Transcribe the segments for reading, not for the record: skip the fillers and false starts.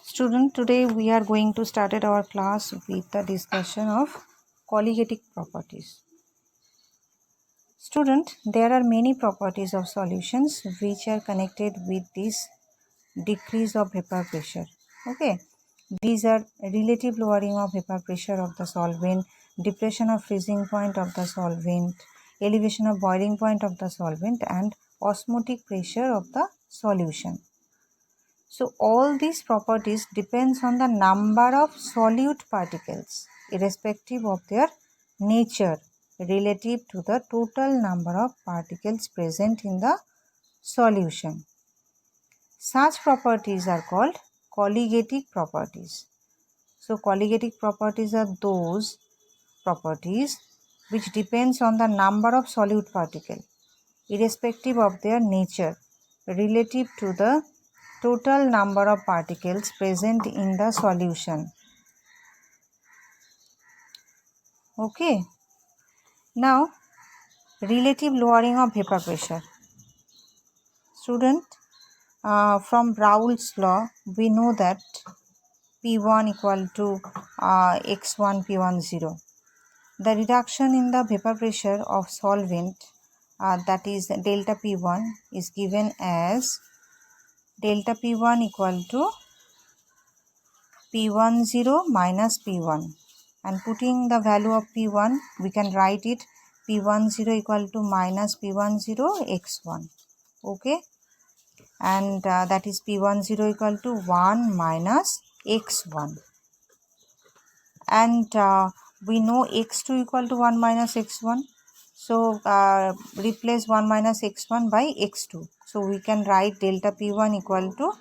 Student, today we are going to start our class with the discussion of colligative properties. Student, there are many properties of solutions which are connected with this decrease of vapor pressure. Okay, these are relative lowering of vapor pressure of the solvent, depression of freezing point of the solvent, elevation of boiling point of the solvent, and osmotic pressure of the solution. So all these properties depends on the number of solute particles irrespective of their nature relative to the total number of particles present in the solution. Such properties are called colligative properties. So colligative properties are those properties which depends on the number of solute particle irrespective of their nature relative to the total number of particles present in the solution. Okay. Now, relative lowering of vapor pressure. Student, from Raoult's law, we know that P1 equal to X1 P1 0. The reduction in the vapor pressure of solvent, that is delta P1, is given as delta P1 equal to P10 minus P1, and putting the value of P1 we can write it P10 equal to minus P10 x1. Okay, and that is P10 equal to 1 minus x1, and we know x2 equal to 1 minus x1, so replace 1 minus x1 by x2, so we can write delta P1 equal to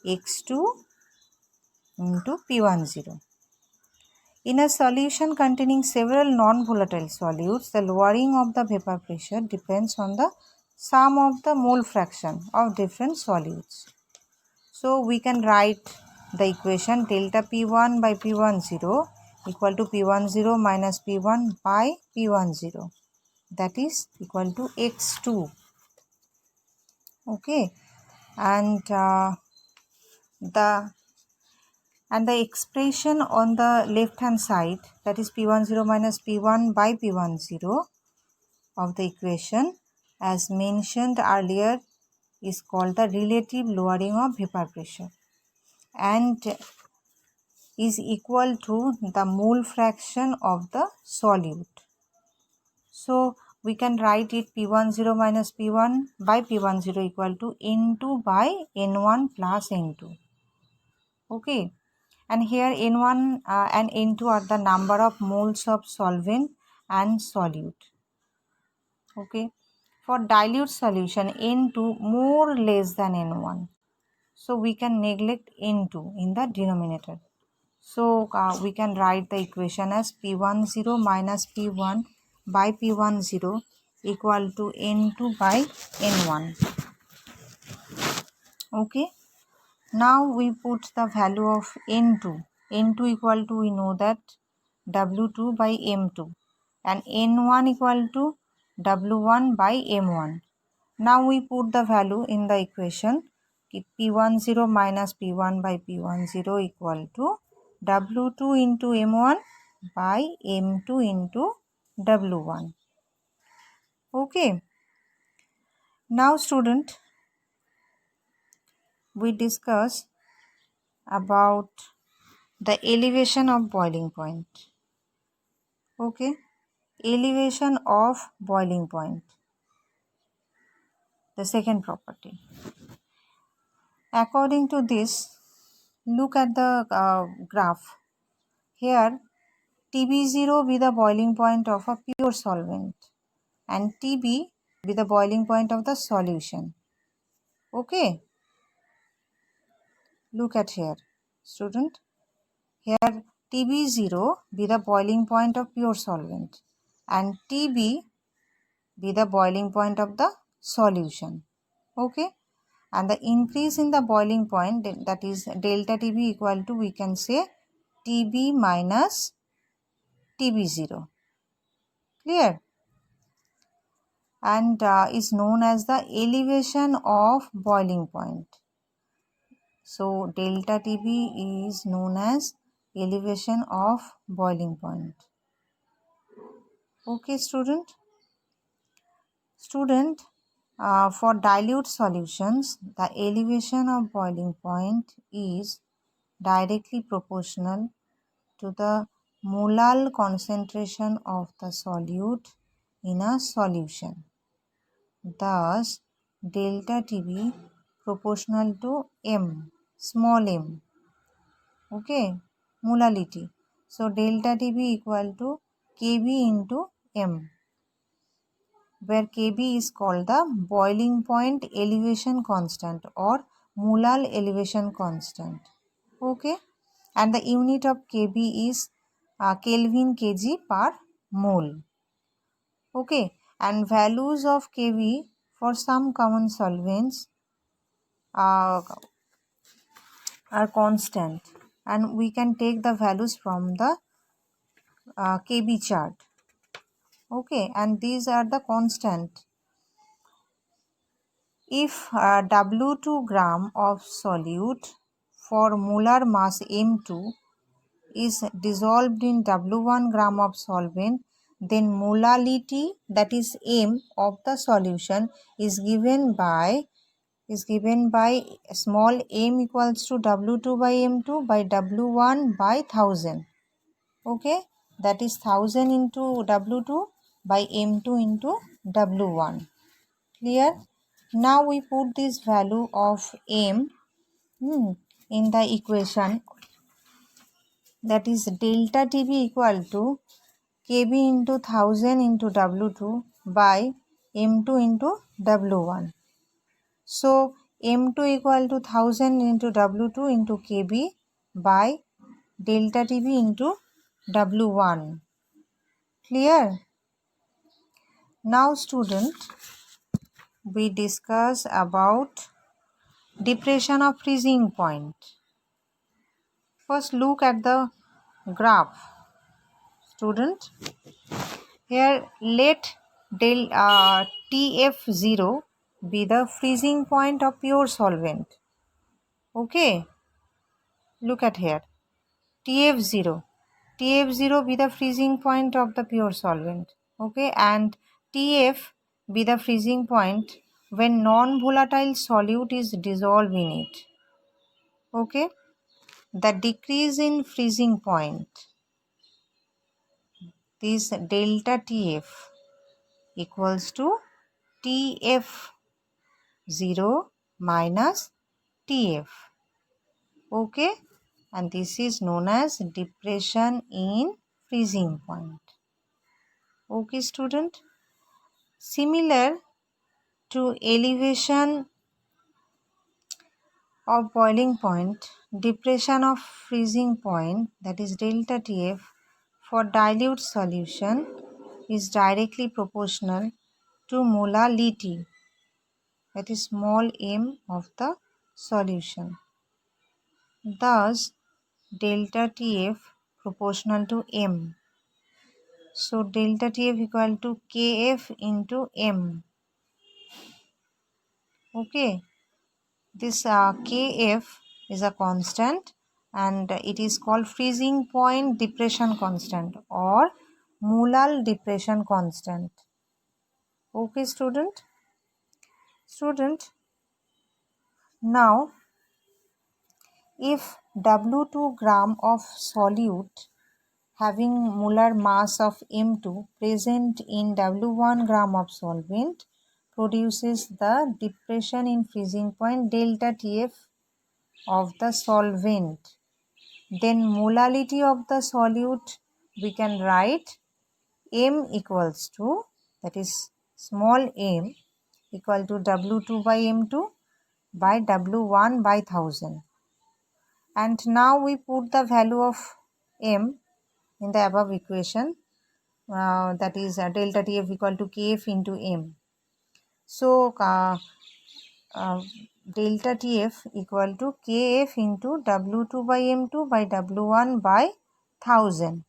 x2 into P10. In a solution containing several non-volatile solutes, the lowering of the vapor pressure depends on the sum of the mole fraction of different solutes. So we can write the equation delta P1 by P10 equal to P10 minus P1 by P10, that is equal to x2. Okay, and the expression on the left hand side, that is P10 minus P1 by P10 of the equation as mentioned earlier is called the relative lowering of vapor pressure and is equal to the mole fraction of the solute. So we can write it P10 minus P1 by P10 equal to N2 by N1 plus N2. Okay. And here N1 and N2 are the number of moles of solvent and solute. Okay. For dilute solution, N2 more or less than N1. So we can neglect N2 in the denominator. So we can write the equation as P10 minus P1 by P10 equal to N2 by N1. Okay. Now we put the value of N2. N2 equal to, we know that W2 by M2, and N1 equal to W1 by M1. Now we put the value in the equation. P10 minus P1 by P10 equal to W2 into M1 by M2 into W1. Okay. Now student, we discuss about the elevation of boiling point. Okay, elevation of boiling point, the second property. According to this, look at the graph. Here TB0 be the boiling point of a pure solvent and TB be the boiling point of the solution. Okay, look at here student. Here TB0 be the boiling point of pure solvent and TB be the boiling point of the solution. Okay, and the increase in the boiling point, that is delta TB equal to, we can say TB minus TB0. Clear? And is known as the elevation of boiling point. So delta TB is known as elevation of boiling point. Okay, student. For dilute solutions, the elevation of boiling point is directly proportional to the molar concentration of the solute in a solution. Thus, delta TB proportional to m, small m. Okay, molality. So, delta TB equal to Kb into m, where Kb is called the boiling point elevation constant or molar elevation constant. Okay, and the unit of Kb is Kelvin kg per mole. Okay, and values of Kb for some common solvents uh, are constant, and we can take the values from the Kb chart. Okay, and these are the constant. If W2 gram of solute for molar mass M2 is dissolved in W1 gram of solvent, then molality, that is M of the solution, is given by small m equals to W2 by M2 by W1 by 1000. Okay, that is 1000 into W2 by M2 into W1. Clear? Now we put this value of m in the equation, that is delta TB equal to Kb into 1000 into W2 by M2 into W1. So M2 equal to 1000 into W2 into Kb by delta TB into W1. Clear? Now student, we discuss about depression of freezing point. First look at the graph. Student, here let TF0 be the freezing point of pure solvent. Okay, look at here. TF0 be the freezing point of the pure solvent. Okay, and TF be the freezing point when non-volatile solute is dissolved in it. Okay, the decrease in freezing point, this delta TF equals to TF0 minus TF. Okay, and this is known as depression in freezing point. Okay, student. Similar to elevation of boiling point, depression of freezing point, that is delta TF, for dilute solution is directly proportional to molality, that is small m of the solution. Thus, delta TF proportional to m. So, delta TF equal to Kf into m. Okay, this Kf is a constant and it is called freezing point depression constant or molar depression constant. Okay, student. Now if W2 gram of solute having molar mass of M2 present in W1 gram of solvent produces the depression in freezing point delta TF of the solvent, then molality of the solute we can write m equals to, that is small m equal to W2 by M2 by W1 by 1000. And now we put the value of m in the above equation, that is delta TF equal to Kf into m. So delta TF equal to Kf into W2 by M2 by W1 by 1000.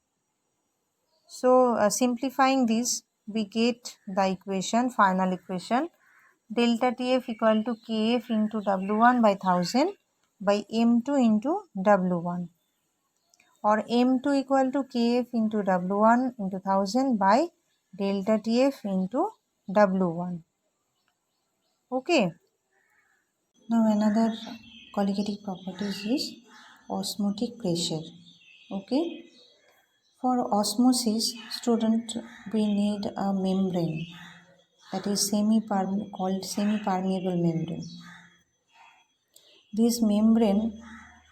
So simplifying this, we get the equation, final equation, delta TF equal to Kf into W1 by 1000 by M2 into W1, or M2 equal to Kf into W1 into 1000 by delta Tf into W1. Okay. Now another colligative properties is osmotic pressure. Okay. For osmosis, student, we need a membrane, that is called semi-permeable membrane. This membrane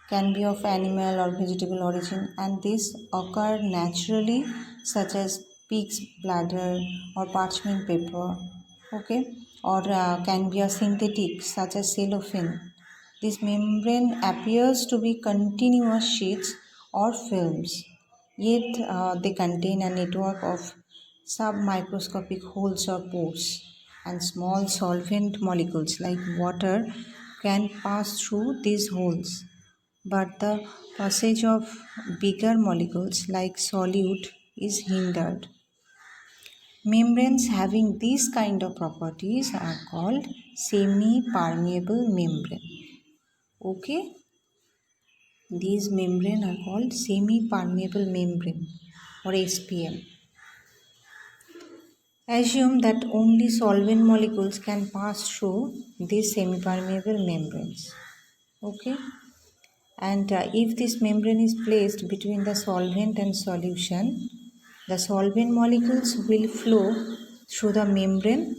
can be of animal or vegetable origin, and this occur naturally, such as pig's bladder or parchment paper, okay, or can be a synthetic such as cellophane. This membrane appears to be continuous sheets or films, yet they contain a network of submicroscopic holes or pores, and small solvent molecules like water can pass through these holes, but the passage of bigger molecules like solute is hindered. Membranes having these kind of properties are called semi-permeable membrane. Okay, these membrane are called semi-permeable membrane or SPM. Assume that only solvent molecules can pass through these semi-permeable membranes. Okay, and if this membrane is placed between the solvent and solution, the solvent molecules will flow through the membrane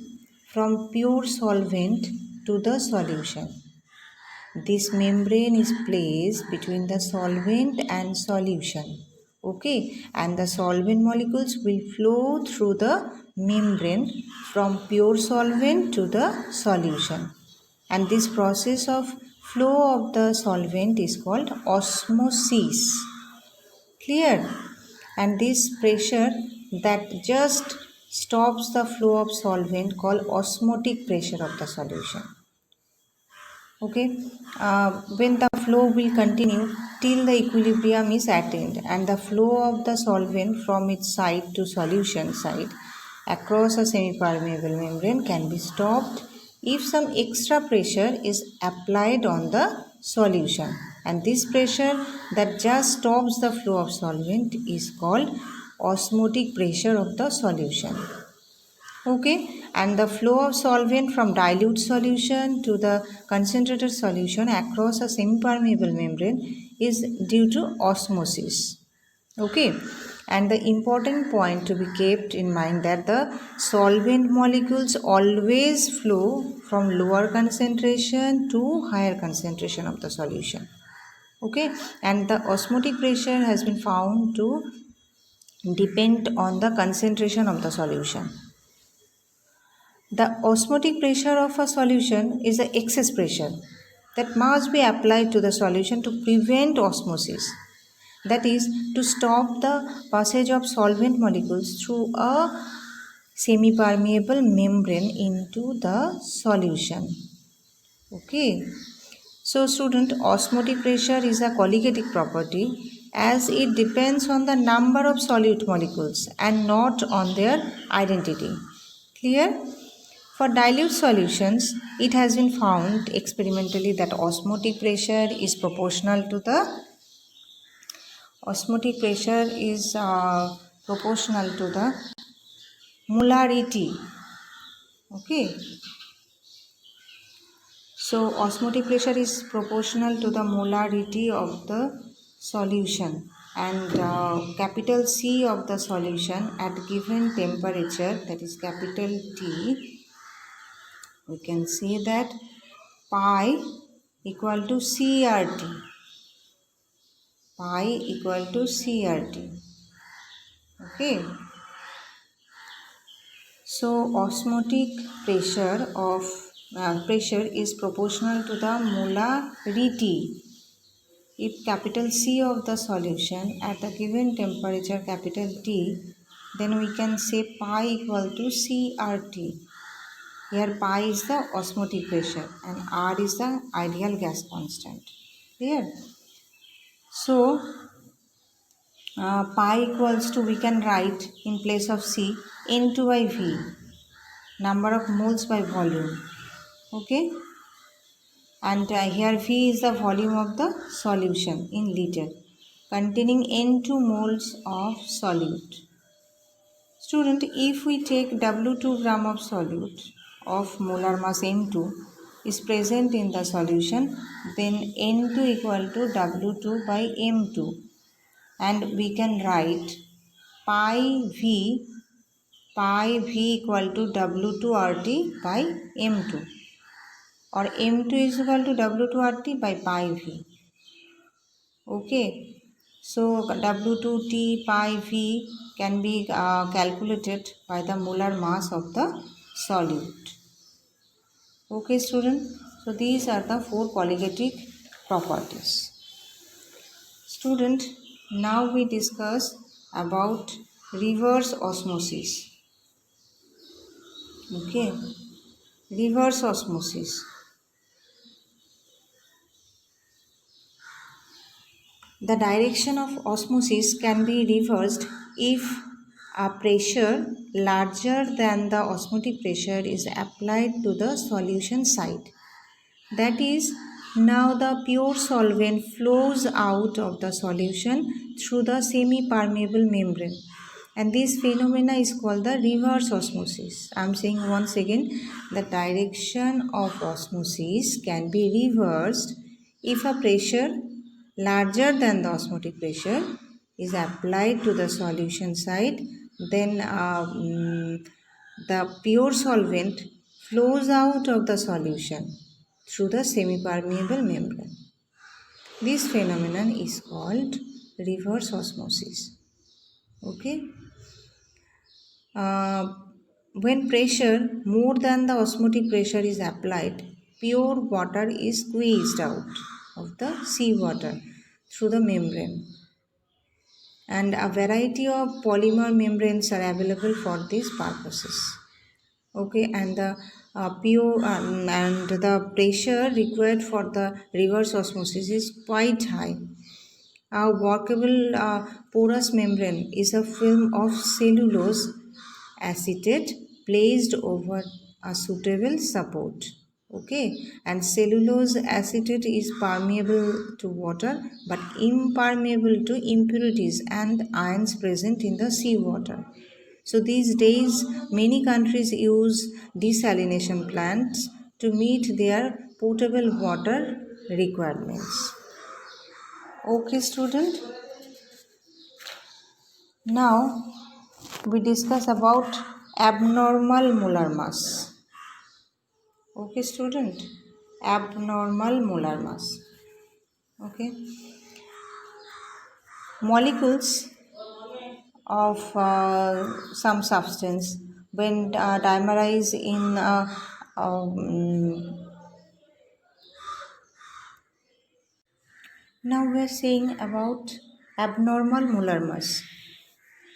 from pure solvent to the solution. This membrane is placed between the solvent and solution. Okay, and the solvent molecules will flow through the membrane from pure solvent to the solution. And this process of flow of the solvent is called osmosis. Clear? And this pressure that just stops the flow of solvent called osmotic pressure of the solution. Okay, when the flow will continue till the equilibrium is attained, and the flow of the solvent from its side to solution side across a semi-permeable membrane can be stopped if some extra pressure is applied on the solution, and this pressure that just stops the flow of solvent is called osmotic pressure of the solution. Okay, and the flow of solvent from dilute solution to the concentrated solution across a semi-permeable membrane is due to osmosis. Okay, and the important point to be kept in mind that the solvent molecules always flow from lower concentration to higher concentration of the solution. Okay, and the osmotic pressure has been found to depend on the concentration of the solution. The osmotic pressure of a solution is the excess pressure that must be applied to the solution to prevent osmosis. That is, to stop the passage of solvent molecules through a semi-permeable membrane into the solution. Okay. So student, osmotic pressure is a colligative property as it depends on the number of solute molecules and not on their identity. Clear? For dilute solutions, it has been found experimentally that osmotic pressure is proportional to the molarity. Okay. So osmotic pressure is proportional to the molarity of the solution, and capital C of the solution at given temperature, that is capital T, we can say that pi equal to CRT. Pi equal to CRT. Okay. So osmotic pressure is proportional to the molarity. If capital C of the solution at the given temperature capital T, then we can say pi equal to CRT. Here pi is the osmotic pressure and R is the ideal gas constant. Clear? So pi equals to, we can write in place of C, N2 by V, number of moles by volume. Okay. and here V is the volume of the solution in liter containing N2 moles of solute. Student, if we take W2 gram of solute of molar mass N2 is present in the solution, then N2 equal to W2 by M2, and we can write pi V equal to W2 RT by M2, or M2 is equal to W2 RT by pi V. Okay, so W2T pi V can be calculated by the molar mass of the solute. Okay student, so these are the 4 polygastric properties. Student, now we discuss about reverse osmosis. Okay, reverse osmosis. The direction of osmosis can be reversed if a pressure larger than the osmotic pressure is applied to the solution site. That is, now the pure solvent flows out of the solution through the semi-permeable membrane. And this phenomena is called the reverse osmosis. I am saying once again, the direction of osmosis can be reversed if a pressure larger than the osmotic pressure is applied to the solution side. Then the pure solvent flows out of the solution through the semi-permeable membrane. This phenomenon is called reverse osmosis. Okay. When pressure more than the osmotic pressure is applied, pure water is squeezed out of the seawater through the membrane, and a variety of polymer membranes are available for these purposes. Okay, and the pure and the pressure required for the reverse osmosis is quite high. A workable porous membrane is a film of cellulose acetate placed over a suitable support. Okay, and cellulose acetate is permeable to water but impermeable to impurities and ions present in the seawater. So these days many countries use desalination plants to meet their potable water requirements. Okay student, now we discuss about abnormal molar mass. Okay student, abnormal molar mass. Okay, molecules of some substance when dimerized in now we are saying about abnormal molar mass.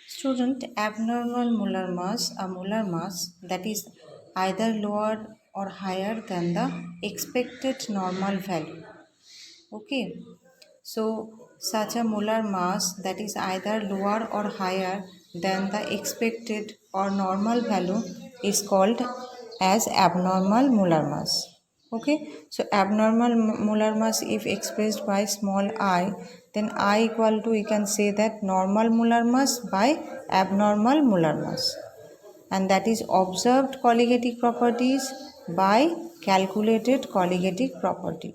Student, abnormal molar mass, a molar mass that is either lower or higher than the expected normal value. Okay, so such a molar mass that is either lower or higher than the expected or normal value is called as abnormal molar mass. Okay, so abnormal molar mass if expressed by small I, then I equal to, we can say that normal molar mass by abnormal molar mass, and that is observed colligative properties by calculated colligative property.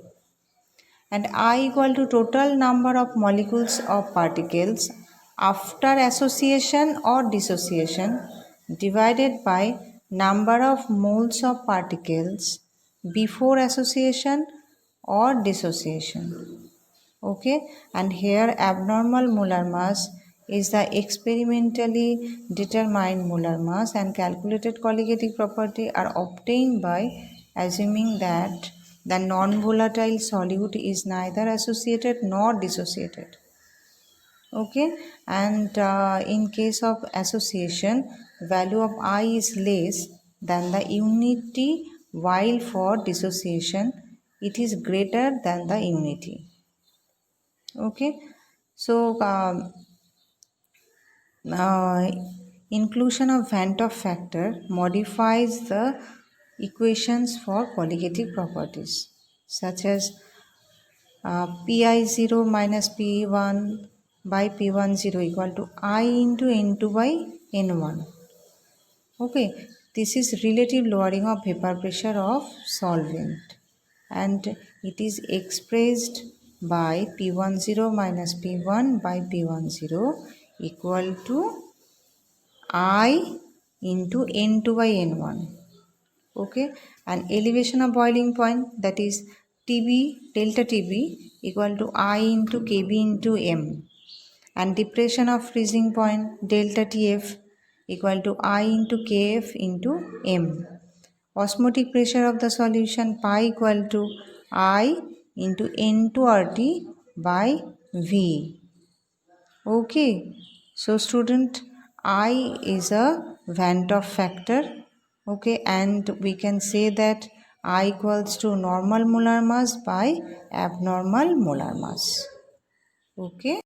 And I equal to total number of molecules of particles after association or dissociation divided by number of moles of particles before association or dissociation. Okay, and here abnormal molar mass is the experimentally determined molar mass, and calculated colligative property are obtained by assuming that the non-volatile solute is neither associated nor dissociated. Okay, and in case of association, value of I is less than the unity, while for dissociation it is greater than the unity. Okay, so inclusion of Van 't Hoff factor modifies the equations for colligative properties. such as Pi0 minus P1 by P10 equal to I into N2 by N1. Okay, this is relative lowering of vapor pressure of solvent, and it is expressed by P10 minus P1 by P10 equal to I into N2 by N1. Okay, and elevation of boiling point, that is TB, delta TB equal to I into KB into M, and depression of freezing point, delta TF equal to I into KF into M. Osmotic pressure of the solution pi equal to I into N2RT by V. Okay, so student, I is a Van 't Hoff factor. Okay, and we can say that I equals to normal molar mass by abnormal molar mass. Okay.